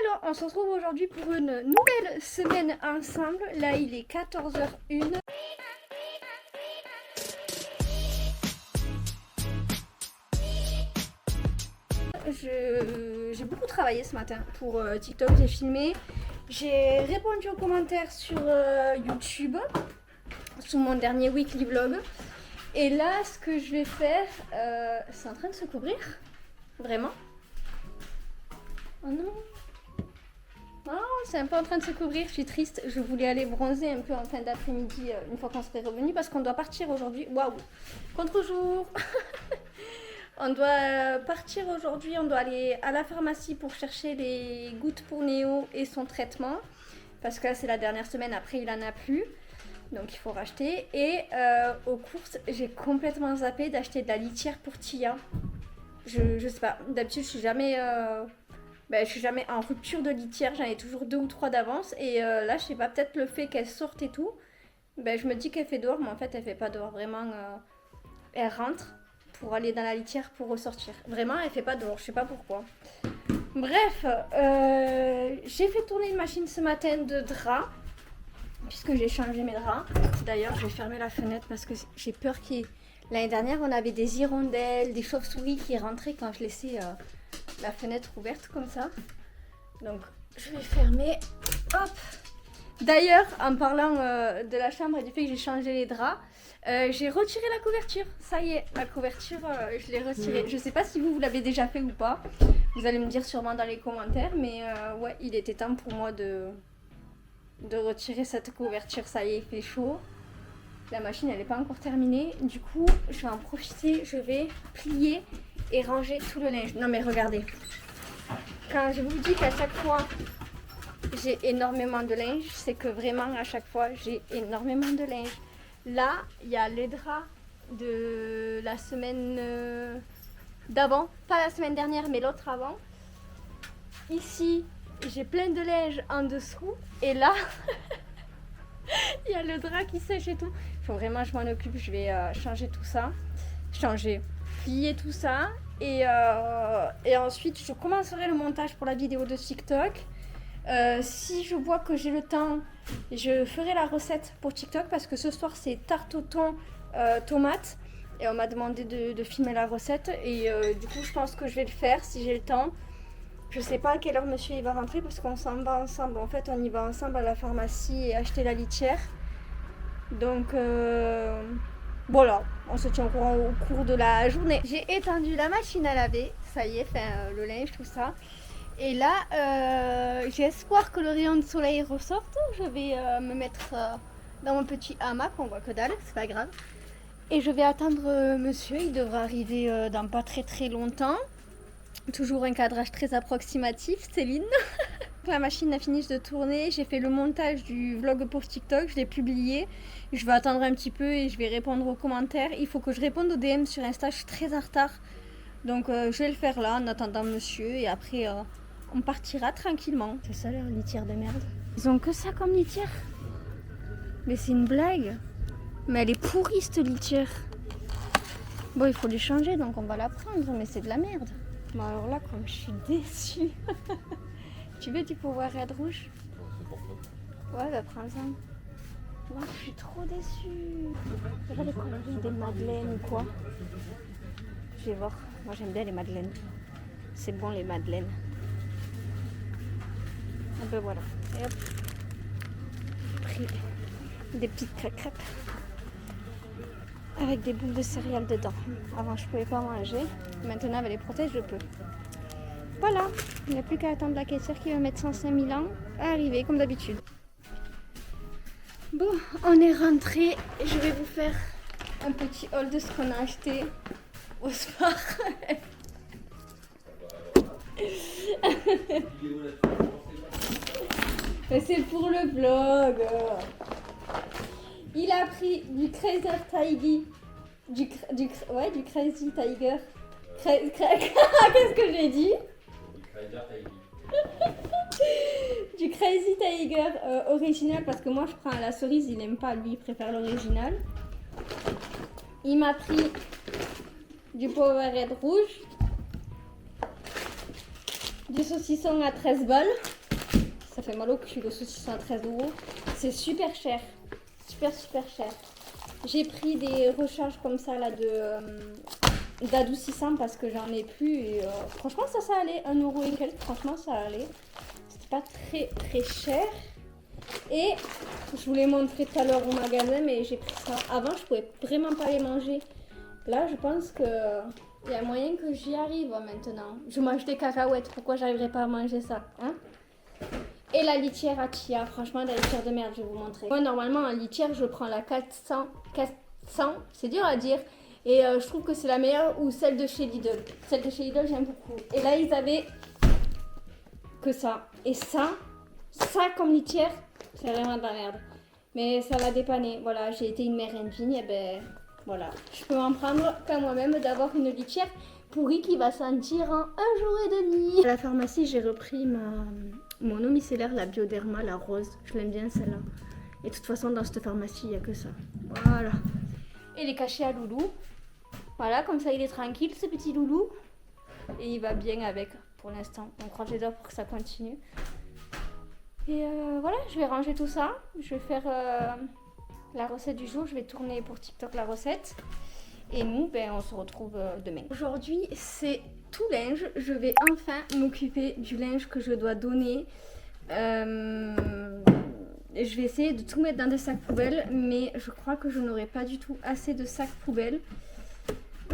Alors, on se retrouve aujourd'hui pour une nouvelle semaine ensemble. Là, il est 14h01. J'ai beaucoup travaillé ce matin pour TikTok, j'ai filmé. J'ai répondu aux commentaires sur YouTube, sous mon dernier weekly vlog. Et là, ce que je vais faire, c'est en train de se couvrir. Vraiment. Oh non. Oh, c'est un peu en train de se couvrir, je suis triste. Je voulais aller bronzer un peu en fin d'après-midi une fois qu'on serait revenu parce qu'on doit partir aujourd'hui. Waouh, contre-jour. On doit partir aujourd'hui, on doit aller à la pharmacie pour chercher les gouttes pour Néo et son traitement. Parce que là, c'est la dernière semaine, après il en a plus. Donc il faut racheter. Et aux courses, j'ai complètement zappé d'acheter de la litière pour Tia. Je sais pas, d'habitude je suis jamais en rupture de litière, j'en ai toujours 2 ou 3 d'avance. Et là, je sais pas, peut-être le fait qu'elle sorte et tout, je me dis qu'elle fait dehors, mais en fait elle fait pas dehors, vraiment. Elle rentre pour aller dans la litière pour ressortir. Vraiment, elle fait pas dehors, je sais pas pourquoi. Bref, j'ai fait tourner une machine ce matin de draps, puisque j'ai changé mes draps. D'ailleurs, je vais fermer la fenêtre parce que j'ai peur qu'il y ait... L'année dernière, on avait des hirondelles, des chauves-souris qui rentraient quand je laissais la fenêtre ouverte comme ça. Donc, je vais fermer. Hop! D'ailleurs, en parlant de la chambre et du fait que j'ai changé les draps, j'ai retiré la couverture. Ça y est, la couverture, je l'ai retirée. Je sais pas si vous l'avez déjà fait ou pas. Vous allez me dire sûrement dans les commentaires. Mais ouais, il était temps pour moi de retirer cette couverture. Ça y est, il fait chaud. La machine, elle n'est pas encore terminée. Du coup, je vais en profiter. Je vais plier et ranger tout le linge. Non mais regardez. Quand je vous dis qu'à chaque fois, j'ai énormément de linge, c'est que vraiment, à chaque fois, j'ai énormément de linge. Là, il y a les draps de la semaine d'avant. Pas la semaine dernière, mais l'autre avant. Ici, j'ai plein de linge en dessous. Et là... il y a le drap qui sèche et tout. Il faut vraiment que je m'en occupe. Je vais changer tout ça. Plier tout ça. Et ensuite, je commencerai le montage pour la vidéo de TikTok. Si je vois que j'ai le temps, je ferai la recette pour TikTok. Parce que ce soir, c'est tarte au thon, tomate. Et on m'a demandé de filmer la recette. Et du coup, je pense que je vais le faire si j'ai le temps. Je sais pas à quelle heure monsieur il va rentrer parce qu'on s'en va ensemble. En fait, on y va ensemble à la pharmacie et acheter la litière. Donc voilà, on se tient au courant au cours de la journée. J'ai étendu la machine à laver, ça y est, le linge, tout ça. Et là, j'ai espoir que le rayon de soleil ressorte. Je vais me mettre dans mon petit hamac, on voit que dalle, c'est pas grave. Et je vais attendre monsieur, il devra arriver dans pas très très longtemps. Toujours un cadrage très approximatif, Céline. La machine a fini de tourner, j'ai fait le montage du vlog pour TikTok, je l'ai publié. Je vais attendre un petit peu et je vais répondre aux commentaires. Il faut que je réponde aux DM sur Insta, je suis très en retard. Donc je vais le faire là en attendant monsieur et après on partira tranquillement. C'est ça leur litière de merde. Ils ont que ça comme litière. Mais c'est une blague. Mais elle est pourrie cette litière. Bon, il faut les changer donc on va la prendre, mais c'est de la merde. Bon alors là, comme je suis déçue. Tu veux du pouvoir red rouge? Ouais, bah prends-en. Moi, je suis trop déçue. Il y a pas des coloris, des madeleines ou quoi? Je vais voir. Moi, j'aime bien les madeleines. C'est bon, les madeleines. Et ben voilà. Et hop. J'ai pris des petites crêpes avec des boules de céréales dedans. Avant, je pouvais pas manger. Maintenant, avec les prothèses, je peux. Voilà, il n'y a plus qu'à attendre la caissière qui va mettre 105 000 ans à arriver, comme d'habitude. Bon, on est rentré. Je vais vous faire un petit haul de ce qu'on a acheté au sport. Mais c'est pour le vlog. Il a pris du Crazy Tiger. Du Crazy Tiger. Qu'est-ce que j'ai dit? Du Crazy Tiger original parce que moi je prends la cerise, il aime pas, lui il préfère l'original. Il m'a pris du Powerade rouge, du saucisson à 13 balles. ça fait mal au cul, le saucisson à 13 euros. C'est super cher, super cher. J'ai pris des recharges comme ça là d'adoucissant parce que j'en ai plus. Et, franchement, ça allait, 1 euro et quelques. Franchement, ça allait. C'était pas très cher. Et je vous l'ai montré tout à l'heure au magasin, mais j'ai pris ça. Avant, je pouvais vraiment pas les manger. Là, je pense que il y a moyen que j'y arrive maintenant. Je mange des cacahuètes. Pourquoi j'arriverais pas à manger ça, hein? Et la litière à chia, franchement, la litière de merde, je vais vous montrer. Moi, normalement, en litière, je prends la 400, c'est dur à dire. Et je trouve que c'est la meilleure ou celle de chez Lidl. Celle de chez Lidl, j'aime beaucoup. Et là, ils avaient que ça. Et ça comme litière, c'est vraiment de la merde. Mais ça l'a dépanné. Voilà, j'ai été une mère indigne. Et ben, voilà. Je peux m'en prendre qu'à moi-même d'avoir une litière pourrie qui va sentir en un jour et demi. À la pharmacie, j'ai repris mon eau micellaire, la Bioderma, la rose. Je l'aime bien celle-là. Et de toute façon, dans cette pharmacie, il n'y a que ça. Voilà. Et les cachets à Loulou. Voilà, comme ça, il est tranquille, ce petit Loulou. Et il va bien avec, pour l'instant. On croise les doigts pour que ça continue. Et voilà, je vais ranger tout ça. Je vais faire la recette du jour. Je vais tourner pour TikTok la recette. Et nous, ben, on se retrouve demain. Aujourd'hui, c'est tout linge. Je vais enfin m'occuper du linge que je dois donner. Je vais essayer de tout mettre dans des sacs poubelles, mais je crois que je n'aurai pas du tout assez de sacs poubelles.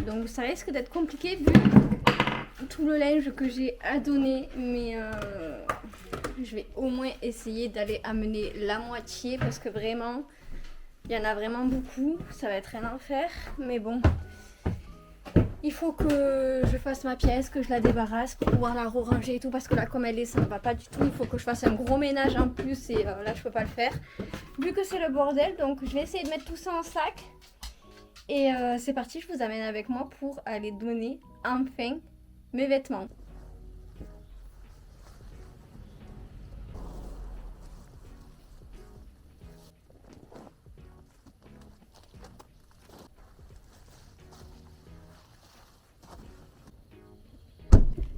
Donc ça risque d'être compliqué vu tout le linge que j'ai à donner. Mais je vais au moins essayer d'aller amener la moitié parce que vraiment... Il y en a vraiment beaucoup, ça va être un enfer, mais bon, il faut que je fasse ma pièce, que je la débarrasse pour pouvoir la ranger et tout, parce que là, comme elle est, ça ne va pas du tout, il faut que je fasse un gros ménage en plus et là, je peux pas le faire, vu que c'est le bordel, donc je vais essayer de mettre tout ça en sac et c'est parti, je vous amène avec moi pour aller donner enfin mes vêtements.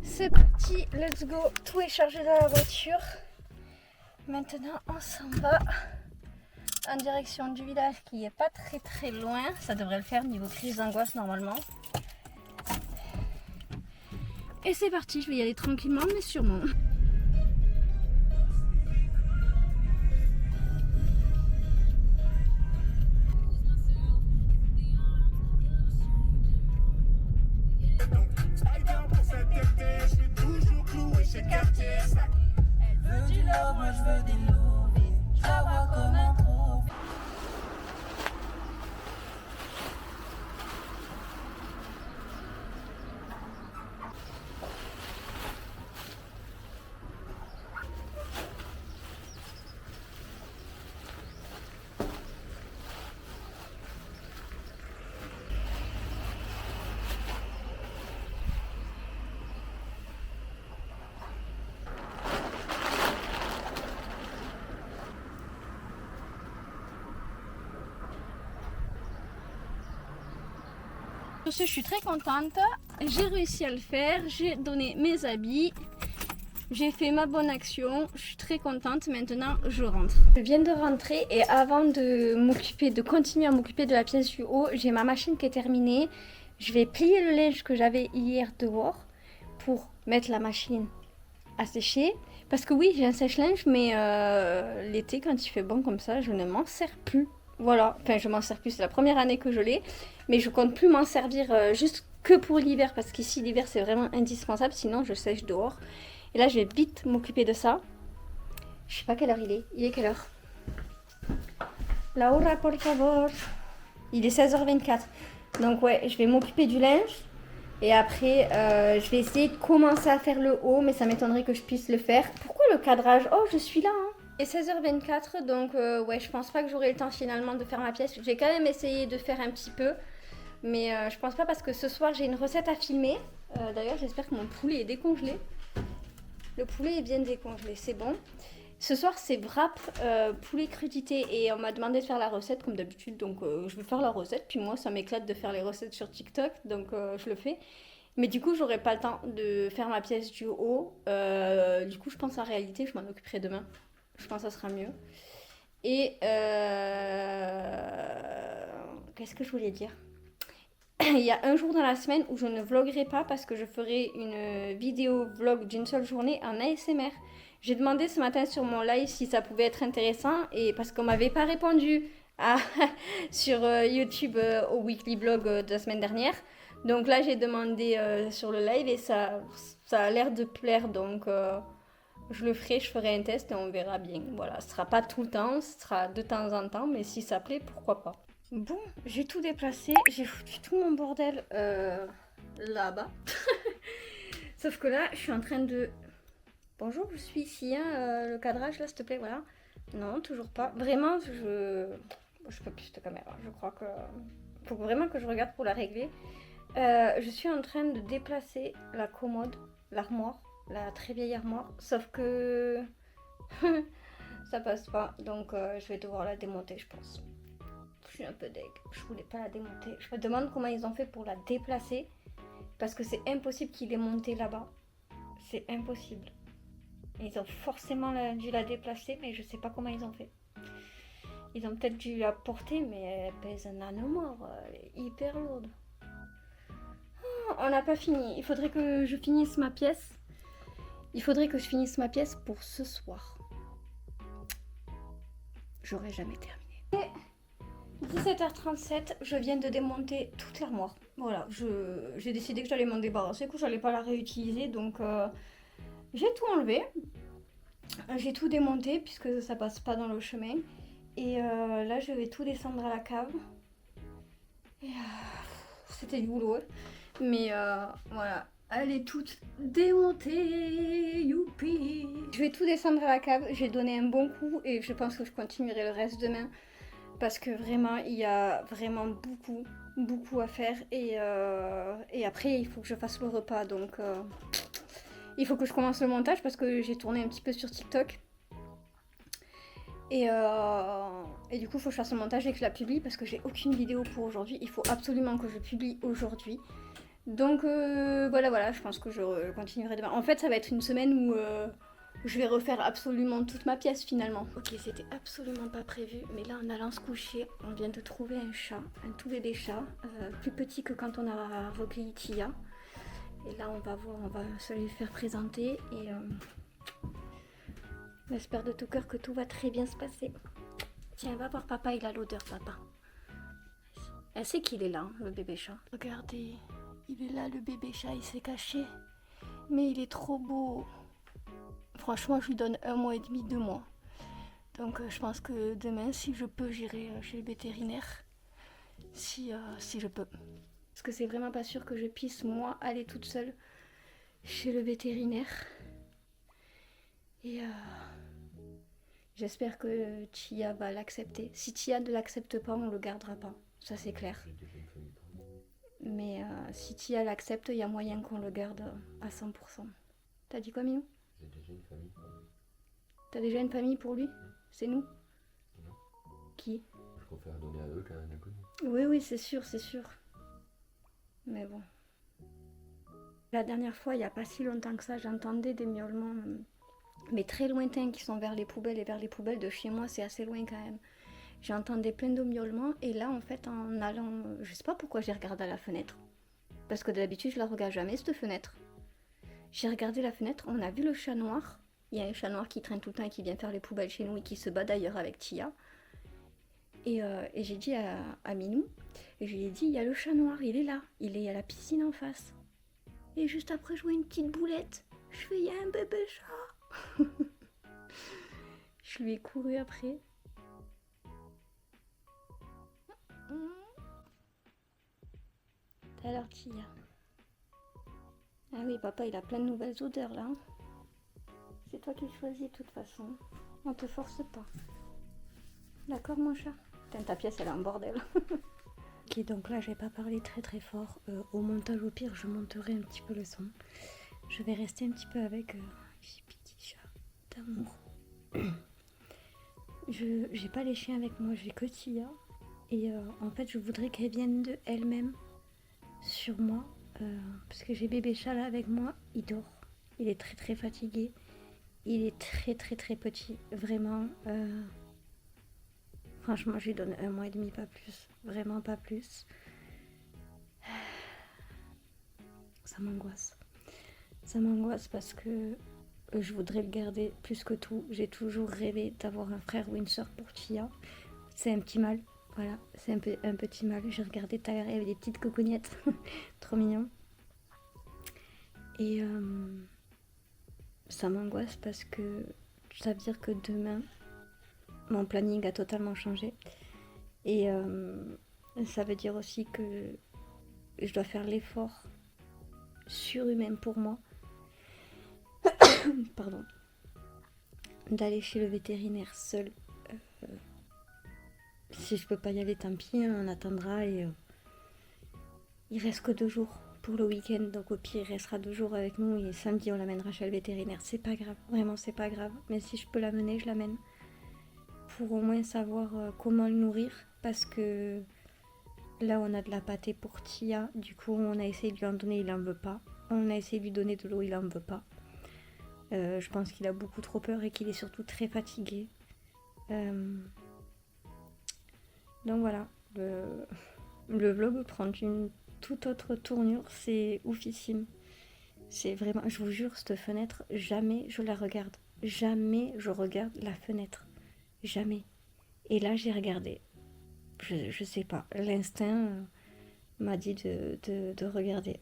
C'est parti, let's go. Tout est chargé dans la voiture. Maintenant, on s'en va en direction du village qui est pas très loin. Ça devrait le faire niveau crise d'angoisse normalement. Et c'est parti, je vais y aller tranquillement mais sûrement. Moi je veux des loups, je la vois comme un trou. Je suis très contente, j'ai réussi à le faire, j'ai donné mes habits, j'ai fait ma bonne action, je suis très contente, maintenant je rentre. Je viens de rentrer et avant de continuer à m'occuper de la pièce du haut, j'ai ma machine qui est terminée. Je vais plier le linge que j'avais hier dehors pour mettre la machine à sécher. Parce que oui, j'ai un sèche-linge, mais l'été quand il fait bon comme ça, je ne m'en sers plus. Voilà, enfin je m'en sers plus, c'est la première année que je l'ai, mais je compte plus m'en servir juste que pour l'hiver parce qu'ici l'hiver c'est vraiment indispensable, sinon je sèche dehors. Et là je vais vite m'occuper de ça. Je sais pas quelle heure il est quelle heure? Laura, por favor. Il est 16h24, donc ouais, je vais m'occuper du linge et après je vais essayer de commencer à faire le haut, mais ça m'étonnerait que je puisse le faire. Pourquoi le cadrage? Oh, je suis là hein. Et 16h24, donc ouais, je pense pas que j'aurai le temps finalement de faire ma pièce. Je vais quand même essayer de faire un petit peu, mais je pense pas parce que ce soir j'ai une recette à filmer. D'ailleurs, j'espère que mon poulet est décongelé. Le poulet est bien décongelé, c'est bon. Ce soir, c'est wrap poulet crudité et on m'a demandé de faire la recette comme d'habitude, donc je vais faire la recette. Puis moi, ça m'éclate de faire les recettes sur TikTok, donc je le fais. Mais du coup, j'aurai pas le temps de faire ma pièce du haut. Du coup, je pense en réalité, je m'en occuperai demain. Je pense que ça sera mieux. Et qu'est-ce que je voulais dire? Il y a un jour dans la semaine où je ne vloguerai pas parce que je ferai une vidéo vlog d'une seule journée en ASMR. J'ai demandé ce matin sur mon live si ça pouvait être intéressant et parce qu'on m'avait pas répondu à, sur YouTube au weekly vlog de la semaine dernière. Donc là j'ai demandé sur le live et ça a l'air de plaire donc je le ferai, je ferai un test et on verra bien. Voilà, ce sera pas tout le temps, ce sera de temps en temps mais si ça plaît pourquoi pas. Bon, j'ai tout déplacé, j'ai foutu tout mon bordel là-bas. Sauf que là, je suis en train de... Bonjour, je suis ici, hein, le cadrage là, s'il te plaît, voilà. Non, toujours pas. Vraiment, je peux plus cette caméra, je crois que... Faut vraiment que je regarde pour la régler. Je suis en train de déplacer la commode, l'armoire, la très vieille armoire. Sauf que... ça passe pas, donc je vais devoir la démonter, je pense. Je suis un peu deg. Je voulais pas la démonter. Je me demande comment ils ont fait pour la déplacer. Parce que c'est impossible qu'il ait monté là-bas. C'est impossible. Ils ont forcément dû la déplacer, mais je sais pas comment ils ont fait. Ils ont peut-être dû la porter, mais elle pèse un âne mort. Elle est hyper lourde. Oh, on n'a pas fini. Il faudrait que je finisse ma pièce. Il faudrait que je finisse ma pièce pour ce soir. J'aurais jamais terminé. 17h37, je viens de démonter toute l'armoire. Voilà, j'ai décidé que j'allais m'en débarrasser, que j'allais pas la réutiliser, donc j'ai tout enlevé. J'ai tout démonté puisque ça passe pas dans le chemin. Et là, je vais tout descendre à la cave. Et c'était du boulot, mais voilà, elle est toute démontée, youpi. Je vais tout descendre à la cave, j'ai donné un bon coup et je pense que je continuerai le reste demain. Parce que vraiment, il y a vraiment beaucoup à faire. Et après, il faut que je fasse le repas. Donc, il faut que je commence le montage parce que j'ai tourné un petit peu sur TikTok. Et du coup, il faut que je fasse le montage et que je la publie parce que j'ai aucune vidéo pour aujourd'hui. Il faut absolument que je publie aujourd'hui. Donc, voilà, je pense que je continuerai demain. En fait, ça va être une semaine où... je vais refaire absolument toute ma pièce finalement. Ok, c'était absolument pas prévu, mais là en allant se coucher, on vient de trouver un chat, un tout bébé chat, plus petit que quand on a recueilli Tia. Et là on va voir, on va se lui faire présenter et on espère de tout cœur que tout va très bien se passer. Tiens, va voir papa, il a l'odeur papa. Elle sait qu'il est là, hein, le bébé chat. Regardez, il est là le bébé chat, il s'est caché. Mais il est trop beau. Franchement, je lui donne 1 mois et demi, 2 mois. Donc je pense que demain, si je peux, j'irai chez le vétérinaire. Si je peux. Parce que c'est vraiment pas sûr que je puisse, moi, aller toute seule chez le vétérinaire. Et j'espère que Tia va l'accepter. Si Tia ne l'accepte pas, on le gardera pas. Ça, c'est clair. Mais si Tia l'accepte, il y a moyen qu'on le garde à 100%. T'as dit quoi, Minou? J'ai déjà une famille pour lui. T'as déjà une famille pour lui? C'est nous? Non. Qui? Je préfère donner à eux qu'à un inconnu. Oui, c'est sûr, c'est sûr. Mais bon. La dernière fois, il n'y a pas si longtemps que ça, j'entendais des miaulements, mais très lointains, qui sont vers les poubelles. Et vers les poubelles de chez moi, c'est assez loin quand même. J'entendais plein de miaulements. Et là, en fait, en allant... Je sais pas pourquoi j'ai regardé à la fenêtre. Parce que d'habitude, je la regarde jamais, cette fenêtre. J'ai regardé la fenêtre, on a vu le chat noir. Il y a un chat noir qui traîne tout le temps et qui vient faire les poubelles chez nous et qui se bat d'ailleurs avec Tia. Et j'ai dit à Minou, et je lui ai dit, il y a le chat noir, il est là, il est à la piscine en face. Et juste après, je vois une petite boulette. Je fais, il y a un bébé chat. Je lui ai couru après. Alors Tia. Ah oui, papa, il a plein de nouvelles odeurs là. C'est toi qui choisis de toute façon. On te force pas. D'accord, mon chat? Putain, ta pièce, elle est en bordel. Ok, donc là, je vais pas parler très fort. Au montage, au pire, je monterai un petit peu le son. Je vais rester un petit peu avec petit chat d'amour. J'ai pas les chiens avec moi, j'ai que Tia. Et en fait, je voudrais qu'elle vienne de elle-même sur moi. parce que j'ai bébé chat là avec moi, il dort. Il est très très fatigué. Il est très très très petit, vraiment. Franchement, je lui donne 1 mois et demi, pas plus. Vraiment pas plus. Ça m'angoisse. Ça m'angoisse parce que je voudrais le garder plus que tout. J'ai toujours rêvé d'avoir un frère ou une soeur pour Tia. C'est un petit mâle. Voilà, c'est un petit mâle. J'ai regardé tout à l'heure, il y avait des petites cocognettes. Trop mignon. Et ça m'angoisse parce que ça veut dire que demain, mon planning a totalement changé. Et ça veut dire aussi que je dois faire l'effort surhumain pour moi. Pardon. D'aller chez le vétérinaire seule. Si je peux pas y aller, tant pis, hein, on attendra. Et il reste que 2 jours pour le week-end. Donc au pire, il restera 2 jours avec nous. Et samedi, on l'amènera chez le vétérinaire. C'est pas grave. Vraiment, c'est pas grave. Mais si je peux l'amener, je l'amène. Pour au moins savoir comment le nourrir. Parce que là, on a de la pâtée pour Tia. Du coup, on a essayé de lui en donner, il en veut pas. On a essayé de lui donner de l'eau, il en veut pas. Je pense qu'il a beaucoup trop peur et qu'il est surtout très fatigué. Donc voilà, le vlog prend une toute autre tournure, c'est oufissime. C'est vraiment, je vous jure, cette fenêtre, jamais je la regarde. Jamais je regarde la fenêtre. Jamais. Et là, j'ai regardé. Je sais pas, l'instinct m'a dit de regarder.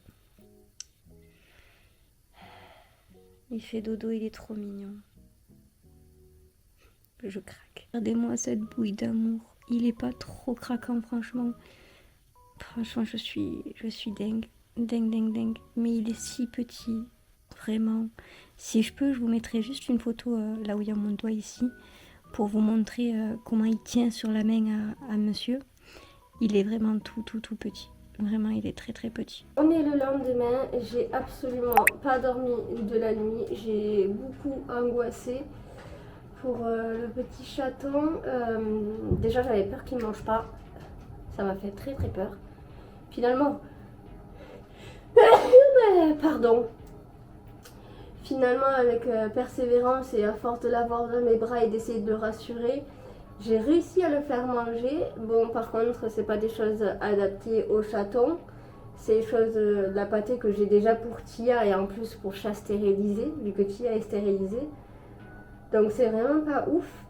Il fait dodo, il est trop mignon. Je craque. Regardez-moi cette bouille d'amour. Il est pas trop craquant, franchement. Franchement, je suis dingue. Dingue. Mais il est si petit. Vraiment. Si je peux, je vous mettrai juste une photo là où il y a mon doigt ici. Pour vous montrer comment il tient sur la main à monsieur. Il est vraiment tout petit. Vraiment, il est très très petit. On est le lendemain, j'ai absolument pas dormi de la nuit. J'ai beaucoup angoissé pour le petit chaton. Déjà, j'avais peur qu'il ne mange pas. Ça m'a fait très très peur. Finalement, pardon. Finalement, avec persévérance et à force de l'avoir dans mes bras et d'essayer de le rassurer, j'ai réussi à le faire manger. Bon, par contre, c'est pas des choses adaptées au chaton. C'est des choses de la pâtée que j'ai déjà pour Tia et en plus pour chat stérilisé, vu que Tia est stérilisée. Donc c'est vraiment pas ouf.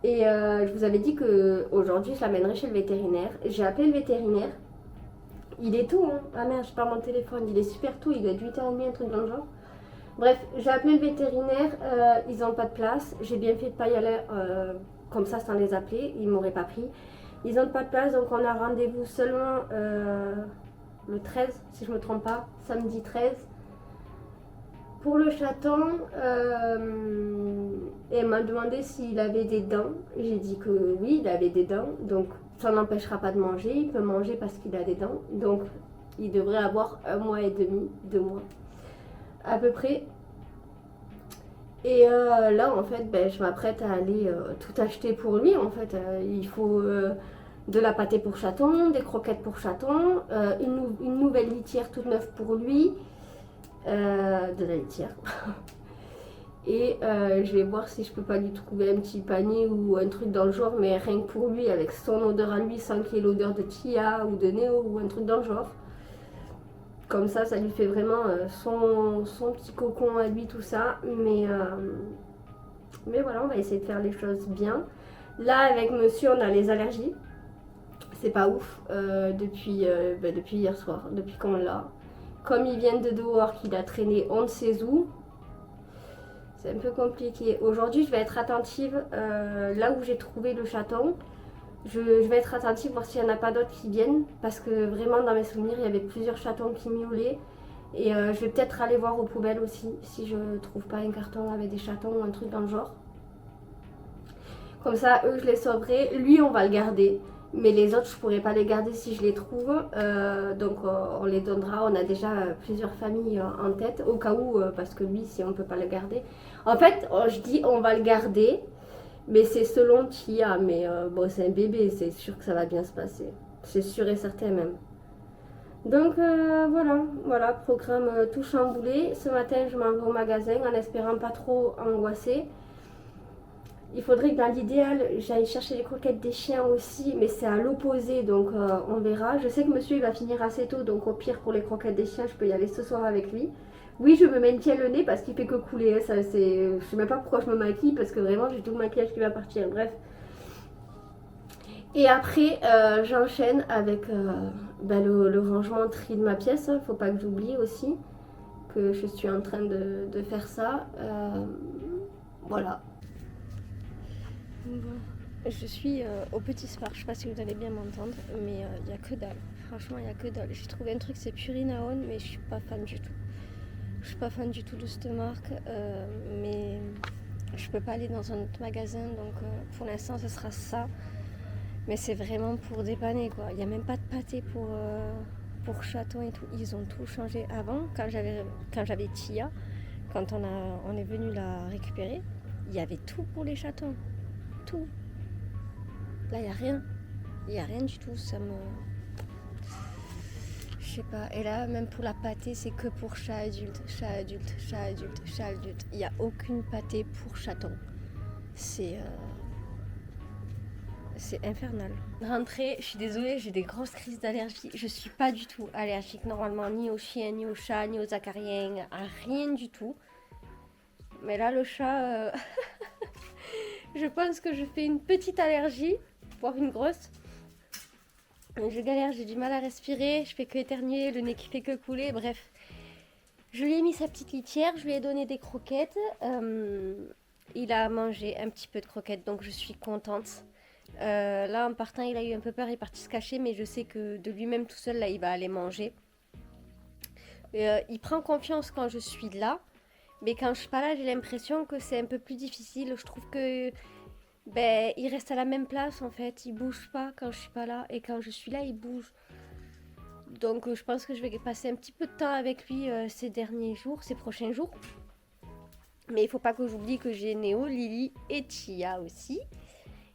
Et je vous avais dit qu'aujourd'hui je l'amènerai chez le vétérinaire. J'ai appelé le vétérinaire. Il est tôt, hein. Ah merde, je perds mon téléphone. Il est super tôt, il doit être 8h30, un truc dans le genre. Bref, j'ai appelé le vétérinaire. Ils n'ont pas de place. J'ai bien fait de pas y aller comme ça sans les appeler. Ils m'auraient pas pris. Ils n'ont pas de place, donc on a rendez-vous seulement le 13, si je me trompe pas. Samedi 13. Pour le chaton, elle m'a demandé s'il avait des dents. J'ai dit que oui, il avait des dents. Donc ça n'empêchera pas de manger. Il peut manger parce qu'il a des dents. Donc il devrait avoir 1 mois et demi, 2 mois à peu près. Et là en fait, je m'apprête à aller tout acheter pour lui. En fait, il faut de la pâtée pour chaton, des croquettes pour chaton, une nouvelle litière toute neuve pour lui. De la litière. Et je vais voir si je peux pas lui trouver un petit panier ou un truc dans le genre, mais rien que pour lui, avec son odeur à lui, sans qu'il y ait l'odeur de Tia ou de Néo ou un truc dans le genre. Comme ça lui fait vraiment son petit cocon à lui, tout ça. Mais voilà, on va essayer de faire les choses bien. Là, avec monsieur, on a les allergies. C'est pas ouf depuis hier soir, depuis qu'on l'a. Comme il vient de dehors, qu'il a traîné on ne sait où, c'est un peu compliqué. Aujourd'hui, je vais être attentive là où j'ai trouvé le chaton. Je vais être attentive, voir s'il n'y en a pas d'autres qui viennent. Parce que vraiment, dans mes souvenirs, il y avait plusieurs chatons qui miaulaient. Et je vais peut-être aller voir aux poubelles aussi, si je trouve pas un carton avec des chatons ou un truc dans le genre. Comme ça, eux, je les sauverai. Lui, on va le garder. Mais les autres, je pourrais pas les garder si je les trouve. Donc, on les donnera. On a déjà plusieurs familles en tête. Au cas où, parce que lui, si on peut pas le garder. En fait, je dis on va le garder. Mais c'est selon Tia. Mais bon, c'est un bébé. C'est sûr que ça va bien se passer. C'est sûr et certain même. Donc voilà, programme tout chamboulé. Ce matin, je m'en vais au magasin en espérant pas trop angoisser. Il faudrait que dans l'idéal, j'aille chercher les croquettes des chiens aussi, mais c'est à l'opposé, donc on verra. Je sais que monsieur il va finir assez tôt, donc au pire pour les croquettes des chiens, je peux y aller ce soir avec lui. Oui, je me maintiens le nez parce qu'il fait que couler. Ça, je sais même pas pourquoi je me maquille, parce que vraiment j'ai tout le maquillage qui va partir. Bref. Et après, j'enchaîne avec le rangement tri de ma pièce. Faut pas que j'oublie aussi que je suis en train de faire ça. Voilà. Bon, je suis au Petit Spar, je sais pas si vous allez bien m'entendre, mais il n'y a que dalle. Franchement, il n'y a que dalle. J'ai trouvé un truc, c'est Purina On, mais je suis pas fan du tout. Je suis pas fan du tout de cette marque, mais je peux pas aller dans un autre magasin, donc pour l'instant, ce sera ça. Mais c'est vraiment pour dépanner, quoi. Il n'y a même pas de pâté pour chatons et tout. Ils ont tout changé. Avant, quand j'avais Tia, quand on est venu la récupérer, il y avait tout pour les chatons. Tout. Là, il n'y a rien. Il n'y a rien du tout. Ça me... Je sais pas. Et là, même pour la pâtée, c'est que pour chat adulte, chat adulte, chat adulte, chat adulte. Il n'y a aucune pâtée pour chaton. C'est infernal. Rentrée, je suis désolée, j'ai des grosses crises d'allergie. Je suis pas du tout allergique normalement, ni aux chiens, ni aux chats, ni aux acariens, à rien du tout. Mais là, le chat... Je pense que je fais une petite allergie, voire une grosse. Je galère, j'ai du mal à respirer, je fais que éternuer, le nez qui fait que couler, bref. Je lui ai mis sa petite litière, je lui ai donné des croquettes. Il a mangé un petit peu de croquettes, donc je suis contente. Là, en partant, il a eu un peu peur, il est parti se cacher, mais je sais que de lui-même tout seul, là, il va aller manger. Il prend confiance quand je suis là. Mais quand je suis pas là, j'ai l'impression que c'est un peu plus difficile. Je trouve que il reste à la même place en fait. Il bouge pas quand je suis pas là. Et quand je suis là, il bouge. Donc je pense que je vais passer un petit peu de temps avec lui ces prochains jours. Mais il faut pas que j'oublie que j'ai Néo, Lily et Tia aussi.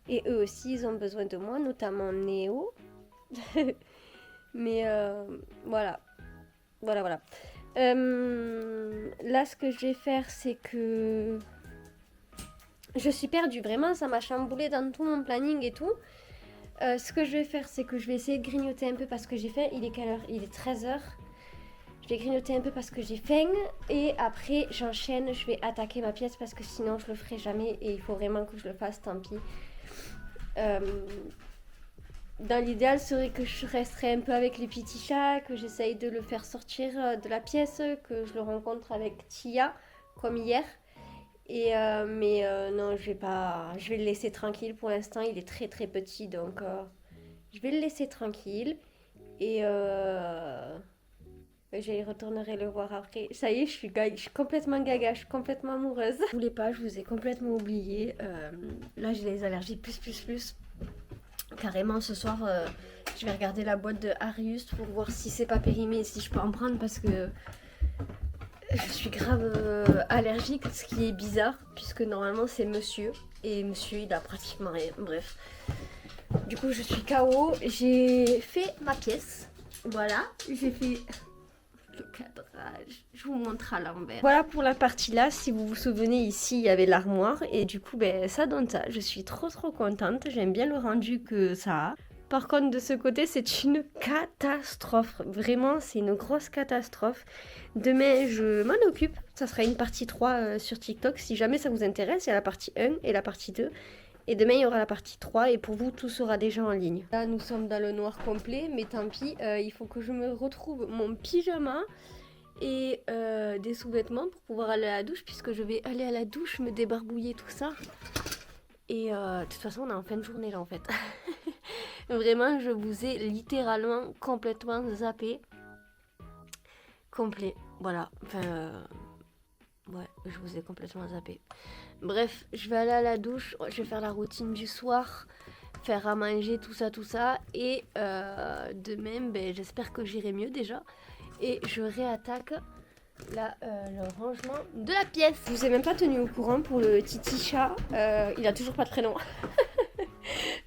Et eux aussi, ils ont besoin de moi, notamment Néo. Mais voilà. Voilà. Là, ce que je vais faire, c'est que je suis perdue. Vraiment, ça m'a chamboulé dans tout mon planning et tout. Ce que je vais faire, c'est que je vais essayer de grignoter un peu parce que j'ai faim. Il est quelle heure ? Il est 13h. Je vais grignoter un peu parce que j'ai faim. Et après, j'enchaîne. Je vais attaquer ma pièce parce que sinon, je le ferai jamais. Et il faut vraiment que je le fasse, tant pis. Dans l'idéal, serait que je resterais un peu avec les petits chats, que j'essaye de le faire sortir de la pièce, que je le rencontre avec Tia, comme hier. Mais non, je vais le laisser tranquille pour l'instant. Il est très très petit, donc je vais le laisser tranquille. Et j'y retournerai le voir après. Ça y est, je suis complètement gaga, je suis complètement amoureuse. Je voulais pas, je vous ai complètement oublié. Là, j'ai les allergies plus. Carrément, ce soir, je vais regarder la boîte de Arius pour voir si c'est pas périmé et si je peux en prendre parce que je suis grave allergique, ce qui est bizarre puisque normalement c'est monsieur et monsieur il a pratiquement rien. Bref, du coup je suis KO. J'ai fait ma pièce. Voilà, j'ai fait le cadrage. Je vous montre à l'envers. Voilà pour la partie là. Si vous vous souvenez, ici il y avait l'armoire et du coup ça donne ça. Je suis trop contente. J'aime bien le rendu que ça a. Par contre, de ce côté, c'est une catastrophe. Vraiment, c'est une grosse catastrophe. Demain, je m'en occupe. Ça sera une partie 3 sur TikTok. Si jamais ça vous intéresse, il y a la partie 1 et la partie 2. Et demain, il y aura la partie 3 et pour vous, tout sera déjà en ligne. Là, nous sommes dans le noir complet, mais tant pis. Il faut que je me retrouve mon pyjama et des sous-vêtements pour pouvoir aller à la douche, puisque je vais aller à la douche, me débarbouiller, tout ça. Et de toute façon, on est en fin de journée là, en fait. Vraiment, je vous ai littéralement complètement zappé. Complet, voilà. Enfin, ouais, je vous ai complètement zappé. Bref, je vais aller à la douche, je vais faire la routine du soir, faire à manger, tout ça. Et demain, j'espère que j'irai mieux déjà. Et je réattaque le rangement de la pièce. Je vous ai même pas tenu au courant pour le titi chat. Il a toujours pas de prénom.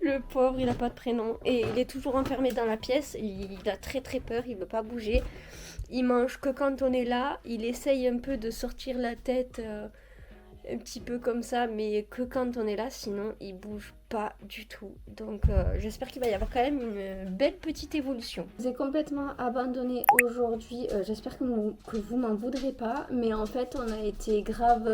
Le pauvre, il a pas de prénom. Et il est toujours enfermé dans la pièce. Il a très très peur, il veut pas bouger. Il mange que quand on est là. Il essaye un peu de sortir la tête un petit peu comme ça, mais que quand on est là. Sinon, il bouge pas du tout. Donc j'espère qu'il va y avoir quand même une belle petite évolution. Je vous ai complètement abandonné aujourd'hui. J'espère que vous m'en voudrez pas. Mais en fait, on a été grave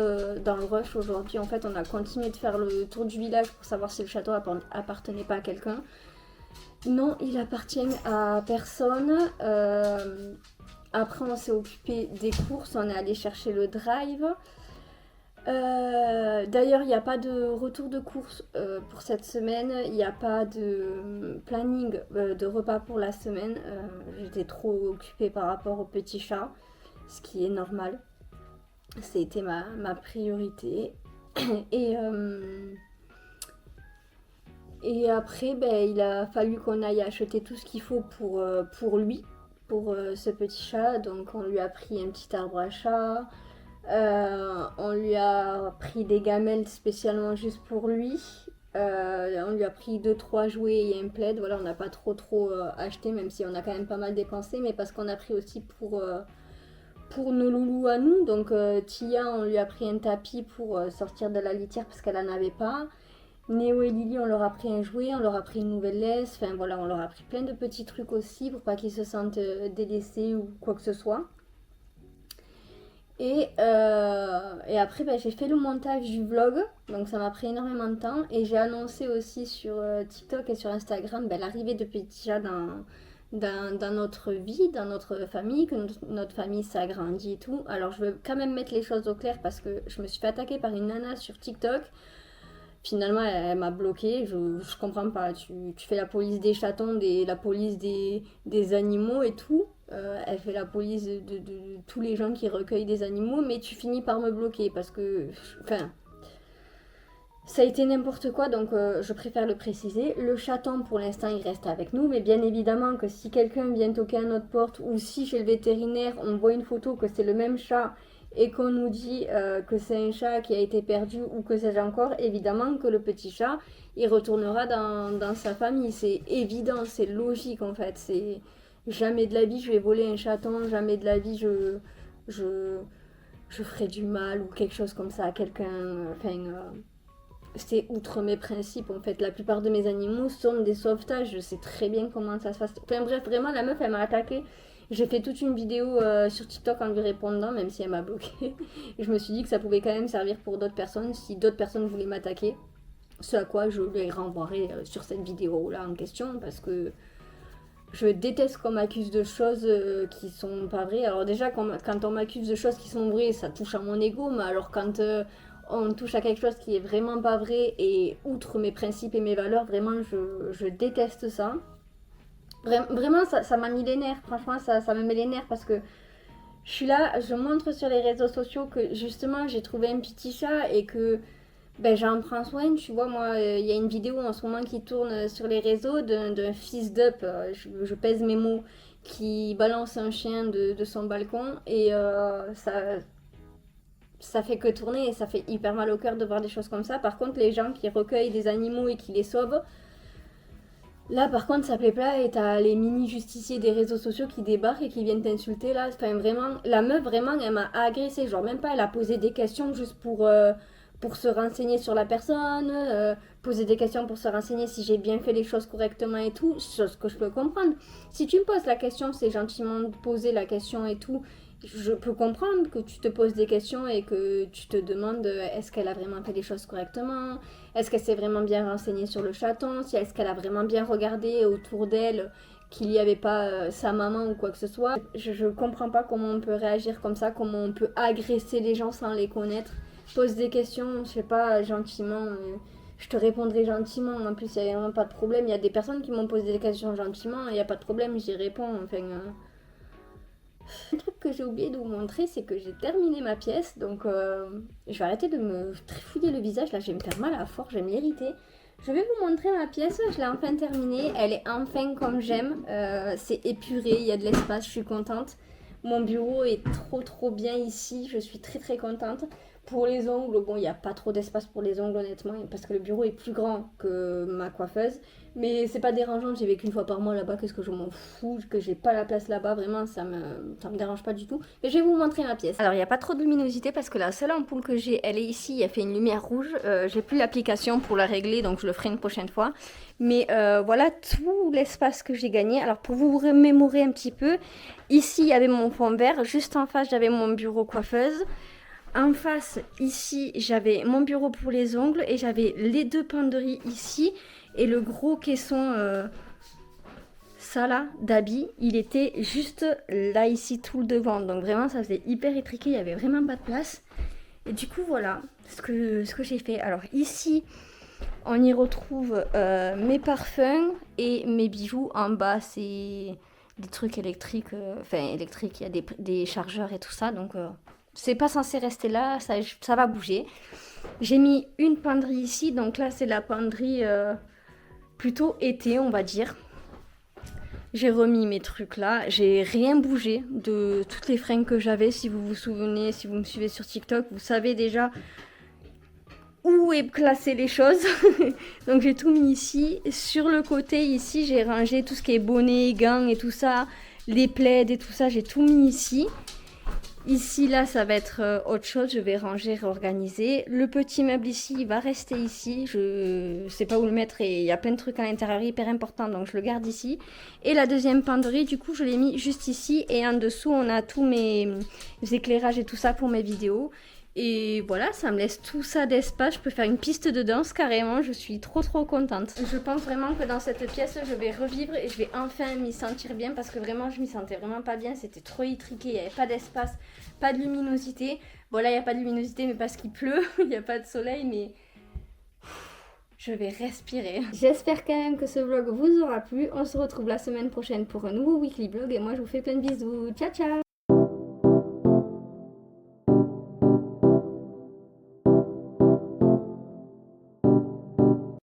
dans le rush aujourd'hui. En fait, on a continué de faire le tour du village pour savoir si le château appartenait pas à quelqu'un. Non, il appartient à personne. Après, on s'est occupé des courses. On est allé chercher le drive. D'ailleurs, il n'y a pas de retour de course pour cette semaine. Il n'y a pas de planning de repas pour la semaine. J'étais trop occupée par rapport au petit chat, ce qui est normal. C'était ma priorité. Et après, il a fallu qu'on aille acheter tout ce qu'il faut pour lui, pour ce petit chat. Donc, on lui a pris un petit arbre à chat. On lui a pris des gamelles spécialement juste pour lui. On lui a pris 2-3 jouets et un plaid. Voilà, on n'a pas trop acheté, même si on a quand même pas mal dépensé, mais parce qu'on a pris aussi pour nos loulous à nous. Donc Tia, on lui a pris un tapis pour sortir de la litière parce qu'elle en avait pas. Néo et Lily, on leur a pris un jouet, on leur a pris une nouvelle laisse. Enfin voilà, on leur a pris plein de petits trucs aussi pour pas qu'ils se sentent délaissés ou quoi que ce soit. Et après, j'ai fait le montage du vlog, donc ça m'a pris énormément de temps. Et j'ai annoncé aussi sur TikTok et sur Instagram l'arrivée de Petit Chat dans notre vie, dans notre famille, que notre famille s'agrandit et tout. Alors je veux quand même mettre les choses au clair parce que je me suis fait attaquer par une nana sur TikTok. Finalement, elle m'a bloquée. Je comprends pas. Tu fais la police des chatons, la police des animaux et tout. Elle fait la police de tous les gens qui recueillent des animaux, mais tu finis par me bloquer parce que. Enfin. Ça a été n'importe quoi, donc je préfère le préciser. Le chaton, pour l'instant, il reste avec nous, mais bien évidemment que si quelqu'un vient toquer à notre porte ou si chez le vétérinaire, on voit une photo que c'est le même chat et qu'on nous dit que c'est un chat qui a été perdu ou que sais-je encore, évidemment que le petit chat, il retournera dans sa famille. C'est évident, c'est logique en fait. C'est jamais de la vie je vais voler un chaton, jamais de la vie je ferai du mal ou quelque chose comme ça à quelqu'un. C'est outre mes principes en fait. La plupart de mes animaux sont des sauvetages. Je sais très bien comment ça se passe. Enfin bref, vraiment, la meuf, elle m'a attaquée. J'ai fait toute une vidéo sur TikTok en lui répondant, même si elle m'a bloqué. Je me suis dit que ça pouvait quand même servir pour d'autres personnes si d'autres personnes voulaient m'attaquer. Ce à quoi je les renvoierai sur cette vidéo-là en question parce que je déteste qu'on m'accuse de choses qui sont pas vraies. Alors déjà, quand on m'accuse de choses qui sont vraies, ça touche à mon ego, mais alors quand on touche à quelque chose qui est vraiment pas vrai et outre mes principes et mes valeurs, vraiment, je déteste ça. Vraiment, ça m'a mis les nerfs. Franchement, ça me met les nerfs parce que je suis là, je montre sur les réseaux sociaux que justement j'ai trouvé un petit chat et que j'en prends soin. Tu vois, moi, il y a une vidéo en ce moment qui tourne sur les réseaux d'un fils d'up, je pèse mes mots, qui balance un chien de son balcon et ça fait que tourner et ça fait hyper mal au cœur de voir des choses comme ça. Par contre, les gens qui recueillent des animaux et qui les sauvent, là, par contre, ça plaît pas et t'as les mini-justiciers des réseaux sociaux qui débarquent et qui viennent t'insulter, là. Enfin, vraiment, la meuf, vraiment, elle m'a agressée. Genre, même pas, elle a posé des questions juste pour se renseigner sur la personne, poser des questions pour se renseigner si j'ai bien fait les choses correctement et tout, chose que je peux comprendre. Si tu me poses la question, c'est gentiment de poser la question et tout. Je peux comprendre que tu te poses des questions et que tu te demandes est-ce qu'elle a vraiment fait les choses correctement, est-ce qu'elle s'est vraiment bien renseignée sur le chaton, si est-ce qu'elle a vraiment bien regardé autour d'elle qu'il n'y avait pas sa maman ou quoi que ce soit. Je comprends pas comment on peut réagir comme ça, comment on peut agresser les gens sans les connaître. Pose des questions, je sais pas, gentiment, je te répondrai gentiment. En plus, il n'y a vraiment pas de problème. Il y a des personnes qui m'ont posé des questions gentiment, il n'y a pas de problème, j'y réponds. Enfin, un truc que j'ai oublié de vous montrer, c'est que j'ai terminé ma pièce, donc je vais arrêter de me trifouiller le visage, là je vais me faire mal à la force, je vais m'irriter. Je vais vous montrer ma pièce, je l'ai enfin terminée, elle est enfin comme j'aime, c'est épuré, il y a de l'espace, je suis contente. Mon bureau est trop bien ici, je suis très contente. Pour les ongles, bon, il n'y a pas trop d'espace pour les ongles, honnêtement, parce que le bureau est plus grand que ma coiffeuse. Mais c'est pas dérangeant, j'y vais qu'une fois par mois là-bas, qu'est-ce que je m'en fous, que j'ai pas la place là-bas, vraiment, ça me dérange pas du tout. Mais je vais vous montrer ma pièce. Alors, il n'y a pas trop de luminosité parce que la seule ampoule que j'ai, elle est ici, elle fait une lumière rouge. J'ai plus l'application pour la régler, donc je le ferai une prochaine fois. Mais voilà tout l'espace que j'ai gagné. Alors, pour vous remémorer un petit peu, ici, il y avait mon fond vert, juste en face, j'avais mon bureau coiffeuse. En face, ici, j'avais mon bureau pour les ongles et j'avais les 2 penderies ici. Et le gros caisson, ça là, d'habits, il était juste là, ici, tout le devant. Donc vraiment, ça faisait hyper étriqué, il n'y avait vraiment pas de place. Et du coup, voilà ce que j'ai fait. Alors ici, on y retrouve mes parfums et mes bijoux. En bas, c'est des trucs électriques. Enfin, électriques, il y a des chargeurs et tout ça. Donc... c'est pas censé rester là, ça va bouger. J'ai mis une penderie ici, donc là c'est la penderie plutôt été, on va dire. J'ai remis mes trucs là, j'ai rien bougé de toutes les fringues que j'avais. Si vous vous souvenez, si vous me suivez sur TikTok, vous savez déjà où est classé les choses. Donc j'ai tout mis ici. Sur le côté ici, j'ai rangé tout ce qui est bonnet, gants et tout ça, les plaids et tout ça, j'ai tout mis ici. Ici, là, ça va être autre chose. Je vais ranger, réorganiser. Le petit meuble ici, il va rester ici. Je sais pas où le mettre et il y a plein de trucs à l'intérieur hyper importants, donc je le garde ici. Et la deuxième penderie, du coup, je l'ai mis juste ici. Et en dessous, on a tous mes éclairages et tout ça pour mes vidéos. Et voilà, ça me laisse tout ça d'espace. Je peux faire une piste de danse carrément. Je suis trop contente. Je pense vraiment que dans cette pièce, je vais revivre et je vais enfin m'y sentir bien parce que vraiment, je m'y sentais vraiment pas bien. C'était trop étriqué, il n'y avait pas d'espace, pas de luminosité. Bon, là, il n'y a pas de luminosité, mais parce qu'il pleut, il n'y a pas de soleil, mais je vais respirer. J'espère quand même que ce vlog vous aura plu. On se retrouve la semaine prochaine pour un nouveau weekly vlog et moi, je vous fais plein de bisous. Ciao, ciao!